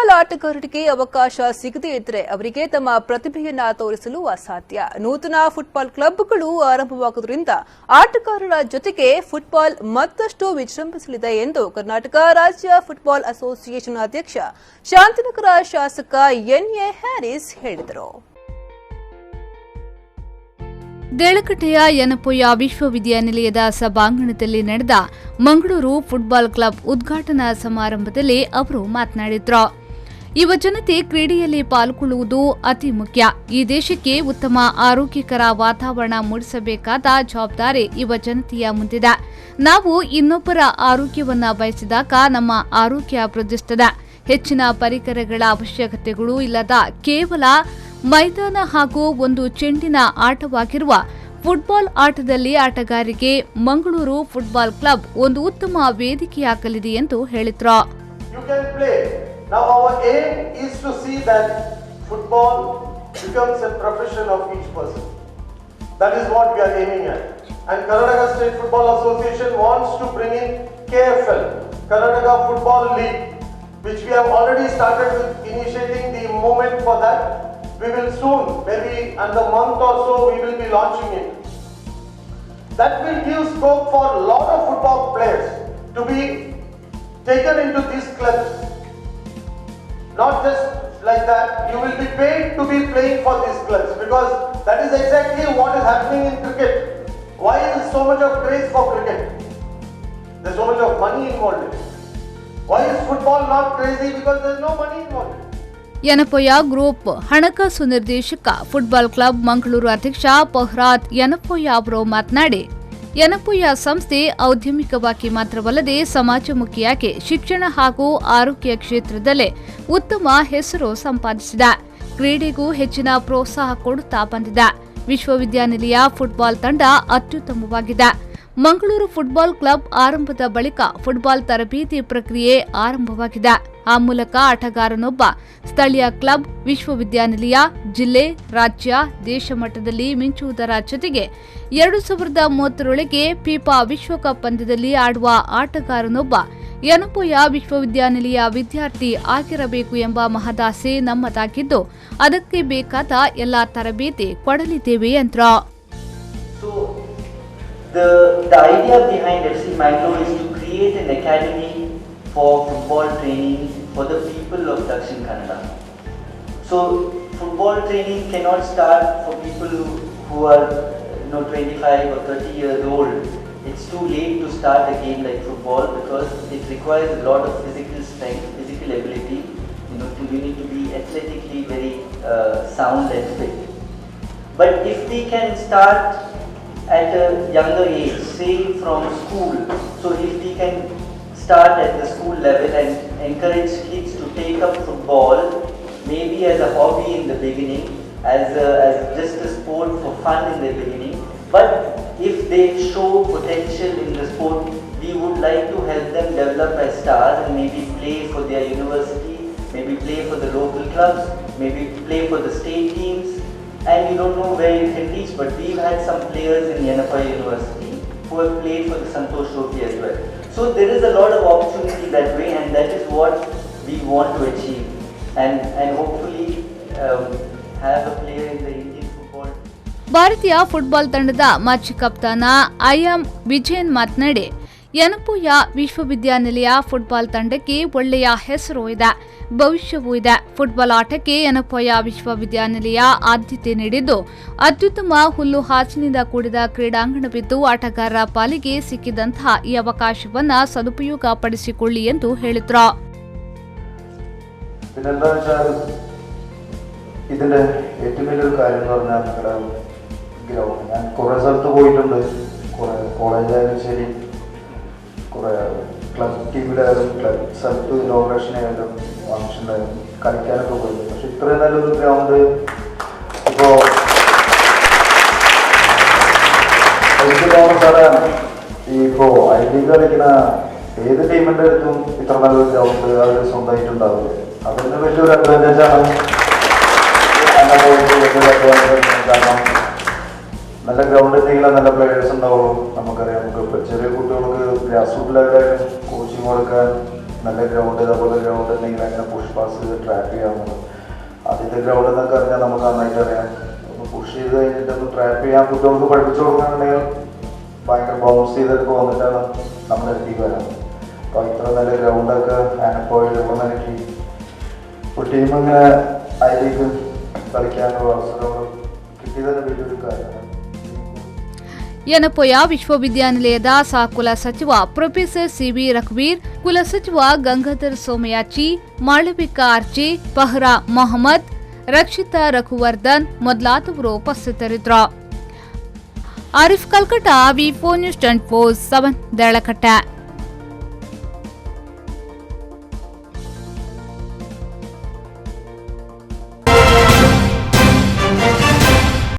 Football ಆಟಗಾರರಿಗೆ ಅವಕಾಶ ಸಿಗದೇ ಇದ್ದರೆ ಅವರಿಗೆ ತಮ್ಮ ಪ್ರತಿಭೆಯನ್ನ ತೋರಿಸಲು ಅಸಾಧ್ಯ. ನೂತನ ಫುಟ್ಬಾಲ್ ಕ್ಲಬ್ಗಳು ಆರಂಭವಾಗುವುದರಿಂದ ಆಟಗಾರರ ಜೊತೆಗೆ ಫುಟ್ಬಾಲ್ ಮತ್ತಷ್ಟು ವಿಜೃಂಭಿಸಲಿದೆ ಎಂದು ಕರ್ನಾಟಕ ರಾಜ್ಯ ಫುಟ್ಬಾಲ್ ಅಸೋಸಿಯೇಷನ್ ಅಧ್ಯಕ್ಷ ಶಾಂತಿನಗರ ಶಾಸಕ ಎನ್ಎ ಹ್ಯಾರಿಸ್ ಹೇಳಿದರು. ರಳಕಟೆಯ ಯನಪೊಯ್ಯ ವಿಶ್ವವಿದ್ಯಾನಿಲಯದ ಸಭಾಂಗಣದಲ್ಲಿ ನಡೆದ ಮಂಗಳೂರು ಫುಟ್ಬಾಲ್ ಕ್ಲಬ್ ಉದ್ಘಾಟನಾ ಸಮಾರಂಭದಲ್ಲಿ ಅವರು ಮಾತನಾಡಿದರು. ಯುವಜನತೆ ಕ್ರೀಡೆಯಲ್ಲಿ ಪಾಲ್ಗೊಳ್ಳುವುದು ಅತಿ ಮುಖ್ಯ. ಈ ದೇಶಕ್ಕೆ ಉತ್ತಮ ಆರೋಗ್ಯಕರ ವಾತಾವರಣ ಮೂಡಿಸಬೇಕಾದ ಜವಾಬ್ದಾರಿ ಯುವಜನತೆಯ ಮುಂದಿದೆ. ನಾವು ಇನ್ನೊಬ್ಬರ ಆರೋಗ್ಯವನ್ನ ಬಯಸಿದಾಗ ನಮ್ಮ ಆರೋಗ್ಯ ವೃದ್ಧಿಸುತ್ತದೆ. ಹೆಚ್ಚಿನ ಪರಿಕರಗಳ ಅವಶ್ಯಕತೆಗಳು ಇಲ್ಲದ ಕೇವಲ ಮೈದಾನ ಹಾಗೂ ಒಂದು ಚೆಂಡಿನ ಆಟವಾಗಿರುವ ಫುಟ್ಬಾಲ್ ಆಟದಲ್ಲಿ ಆಟಗಾರರಿಗೆ ಮಂಗಳೂರು ಫುಟ್ಬಾಲ್ ಕ್ಲಬ್ ಒಂದು ಉತ್ತಮ ವೇದಿಕೆಯಾಗಲಿದೆ ಎಂದು ಹೇಳಿದರು. Now our aim is to see that football becomes a profession of each person. That is what we are aiming at. And Karnataka State Football Association wants to bring in KFL, Karnataka Football League, which we have already started with initiating the movement for that. We will soon, maybe another month or so, we will be launching it. That will give scope for a lot of football players to be taken into these clubs. Not just like that, you will be paid to be playing for these clubs, because that is exactly what is happening in cricket. Why is so much of craze for cricket? There is so much of money involved in it. Why is football not crazy? Because there is no money involved. Yenepoya group ಹಣಕಾಸು ನಿರ್ದೇಶಕ football club Mangaluru ಅಧ್ಯಕ್ಷ ಪಹ್ರಾತ್ ಯನಪೊಯ್ಯ ಅವರು ಮಾತನಾಡಿ, ಯನಪೊಯ್ಯ ಸಂಸ್ಥೆ ಔದ್ಯಮಿಕವಾಗಿ ಮಾತ್ರವಲ್ಲದೆ ಸಮಾಜಮುಖಿಯಾಗಿ ಶಿಕ್ಷಣ ಹಾಗೂ ಆರೋಗ್ಯ ಕ್ಷೇತ್ರದಲ್ಲೇ ಉತ್ತಮ ಹೆಸರು ಸಂಪಾದಿಸಿದೆ. ಕ್ರೀಡೆಗೂ ಹೆಚ್ಚಿನ ಪ್ರೋತ್ಸಾಹ ಕೊಡುತ್ತಾ ಬಂದಿದೆ. ವಿಶ್ವವಿದ್ಯಾನಿಲಯ ಫುಟ್ಬಾಲ್ ತಂಡ ಅತ್ಯುತ್ತಮವಾಗಿದೆ. ಮಂಗಳೂರು ಫುಟ್ಬಾಲ್ ಕ್ಲಬ್ ಆರಂಭದ ಬಳಿಕ ಫುಟ್ಬಾಲ್ ತರಬೇತಿ ಪ್ರಕ್ರಿಯೆ ಆರಂಭವಾಗಿದೆ. ಆ ಮೂಲಕ ಆಟಗಾರನೊಬ್ಬ ಸ್ಥಳೀಯ ಕ್ಲಬ್, ವಿಶ್ವವಿದ್ಯಾನಿಲಯ, ಜಿಲ್ಲೆ, ರಾಜ್ಯ, ದೇಶ ಮಟ್ಟದಲ್ಲಿ ಮಿಂಚುವುದರ ಜೊತೆಗೆ 2030ರೊಳಗೆ ಫಿಫಾ ವಿಶ್ವಕಪ್ ಪಂದ್ಯದಲ್ಲಿ ಆಡುವ ಆಟಗಾರನೊಬ್ಬ ಯನಪೊಯ್ಯ ವಿಶ್ವವಿದ್ಯಾನಿಲಯ ವಿದ್ಯಾರ್ಥಿ ಆಗಿರಬೇಕು ಎಂಬ ಮಹದಾಸೆ ನಮ್ಮದಾಗಿದ್ದು, ಅದಕ್ಕೆ ಬೇಕಾದ ಎಲ್ಲಾ ತರಬೇತಿ ಕೊಡಲಿದ್ದೇವೆ ಎಂದರು. The idea behind FC Mangalore is to create an academy for football training for the people of Dakshin Kannada. So football training cannot start for people who are 25 or 30 years old. It's too late to start a game like football because it requires a lot of physical strength, physical ability. You need to be athletically very sound and fit. But if we can start at a younger age, say from school, so if we can start at the school level and encourage kids to take up football, maybe as a hobby in the beginning, as just a sport for fun in the beginning, but if they show potential in the sport, we would like to help them develop as stars and maybe play for their university, maybe play for the local clubs, maybe play for the state teams. And you don't know where you can reach, but we've had some players in Yanapoya University who have played for the Santosh Trophy as well. So there is a lot of opportunity that way, and that is what we want to achieve, and hopefully have a player in the Indian football. ಭಾರತೀಯ football ತಂಡದ ಮಾಜಿ ಕಪ್ತಾನ IM Vijayan ಮಾತನಾಡಿ, ಯನಪೊಯ್ಯ ವಿಶ್ವವಿದ್ಯಾನಿಲಯ football ತಂಡಕ್ಕೆ ಒಳ್ಳೆಯ ಹೆಸರು ಇದೆ, ಭವಿಷ್ಯವೂ ಇದೆ. ಫುಟ್ಬಾಲ್ ಆಟಕ್ಕೆ ಯನಪೊಯ್ಯ ವಿಶ್ವವಿದ್ಯಾನಿಲಯ ಆದ್ಯತೆ ನೀಡಿದ್ದು, ಅತ್ಯುತ್ತಮ ಹುಲ್ಲು ಹಾಸಿನಿಂದ ಕೂಡಿದ ಕ್ರೀಡಾಂಗಣವಿದ್ದು ಆಟಗಾರರ ಪಾಲಿಗೆ ಸಿಕ್ಕಿದಂತಹ ಈ ಅವಕಾಶವನ್ನ ಸದುಪಯೋಗ ಪಡಿಸಿಕೊಳ್ಳಿ ಎಂದು ಹೇಳಿದ್ರು. ഇതിന്റെ ഏറ്റവും വലിയൊരു കാര്യം എന്ന് പറഞ്ഞാൽ ഗ്രൗണ്ട്. ഞാൻ കുറെ സ്ഥലത്ത് പോയിട്ടുണ്ട്, കുറെ കോളേജായാലും ശരി, കുറെ ക്ലബ് ടീമിലായാലും ക്ലബ് സ്ഥലത്ത് ഇനോഗ്രേഷനായാലും ഫംഗ്ഷനായാലും കളിക്കാനൊക്കെ പോയിട്ടുണ്ട്. പക്ഷെ ഇത്രയും നല്ലൊരു ഗ്രൗണ്ട് ഇപ്പോൾ എനിക്ക് തോന്നുന്നു സാറേ, ഇപ്പോൾ ഐ ലീഗ് കളിക്കുന്ന ഏത് ടീമിൻ്റെ അടുത്തും ഇത്ര നല്ലൊരു ഗ്രൗണ്ട് അവർ സ്വന്തമായിട്ടുണ്ടാവില്ല. അതിന് വലിയൊരു അഡ്വാൻറ്റേജാണ്. കാരണം നല്ല ഗ്രൗണ്ട് ഉണ്ടെങ്കിൽ നല്ല പ്ലേയേഴ്സ് ഉണ്ടാവുള്ളൂ. നമുക്കറിയാം, നമുക്ക് ചെറിയ കുട്ടികൾക്ക് ഗ്രാസ് റൂട്ട് ലെവലായാലും കോച്ചിങ് കൊടുക്കാൻ നല്ല ഗ്രൗണ്ട് ഇതേപോലെ ഗ്രൗണ്ട് ഉണ്ടെങ്കിൽ അങ്ങനെ പുഷ് പാസ് ചെയ്ത് ട്രാപ്പ് ചെയ്യാവുന്നത്. ആദ്യത്തെ ഗ്രൗണ്ട് എന്നൊക്കെ അറിഞ്ഞാൽ നമുക്ക് നന്നായിട്ട് അറിയാം. ഒന്ന് പുഷ് ചെയ്ത് കഴിഞ്ഞിട്ട് ഒന്ന് ട്രാപ്പ് ചെയ്യാൻ കുട്ടികൾക്ക് പഠിപ്പിച്ചു കൊടുക്കുകയാണെന്നുണ്ടെങ്കിൽ ഭയങ്കര ബൗൺസ് ചെയ്തൊക്കെ വന്നിട്ടാണ് നമ്മുടെ അടുത്തേക്ക് വരാം. അപ്പോൾ ഇത്ര നല്ല ഗ്രൗണ്ടൊക്കെ ആനപ്പോയിൽ നൽകി ഒരു ടീം ഇങ്ങനെ അതിലേക്ക് കളിക്കാനുള്ള അവസരങ്ങൾ കിട്ടിയതന്നെ വലിയൊരു കാര്യമാണ്. ಯನಪೊಯ ವಿಶ್ವವಿದ್ಯಾನಿಲಯದ ಸಹಕುಲ ಸಚಿವ ಪ್ರೊಫೆಸರ್ ಸಿವಿ ರಘುವೀರ್, ಕುಲಸಚಿವ ಗಂಗಾಧರ್ ಸೋಮಯಾಚಿ, ಮಾಳವಿಕಾ ಆರ್ಜೆ, ಪಹ್ರಾ ಮೊಹಮ್ಮದ್, ರಕ್ಷಿತಾ ರಘುವರ್ಧನ್ ಮೊದಲಾದವರು ಉಪಸ್ಥಿತರಿದ್ದರು. ಆರಿಫ್ ಕಲ್ಕಟ, ವಿ4 ನ್ಯೂಸ್ 24/7 ರಳಕಟ.